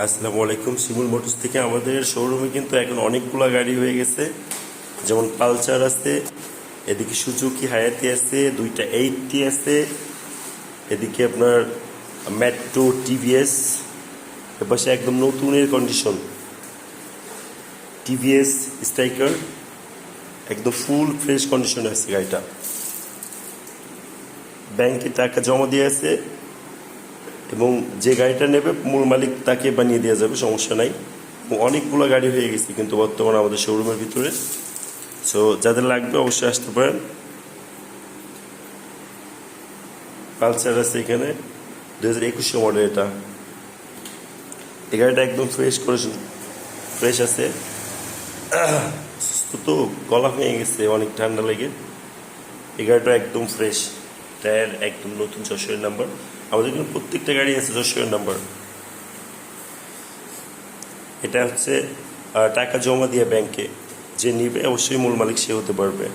আসসালামু আলাইকুম। শিমুল মোটরস থেকে আমাদের শোরুমে কিন্তু এখন অনেকগুলো গাড়ি হয়ে গেছে। যেমন পালসার আছে, এদিকে সুজুকি হায়াতি আছে, দুইটা 80 আছে, এদিকে আপনার মেট্রো টিভিএস, এপাশে একদম নতুনের কন্ডিশন টিভিএস স্ট্রাইকার, একদম ফুল ফ্রেশ কন্ডিশনে আছে গাড়িটা। ব্যাংকে টাকা জমা দিয়ে আছে এবং যে গাড়িটা নেবে মূল মালিক তাকে বানিয়ে দেওয়া যাবে, সমস্যা নাই। অনেকগুলো গাড়ি হয়ে গেছে কিন্তু বর্তমানে আমাদের শোরুমের ভিতরে। সো যাদের লাগবে অবশ্যই আসতে পারেন। পালসার আছে এখানে 2021 মডেল, এটা এই গাড়িটা একদম ফ্রেশ আছে। সুস্থ তো, গলা ভেঙে গেছে অনেক ঠান্ডা লেগে। এই গাড়িটা একদম ফ্রেশ, টায়ার একদম নতুন, যশোরের নাম্বার। আমাদের কিন্তু প্রত্যেকটা গাড়ি আছে যশোরের নাম্বার। এটা হচ্ছে টাকা জমা দিয়ে ব্যাংকে যে নিবে অবশ্যই মূল মালিক সে হতে পারবে।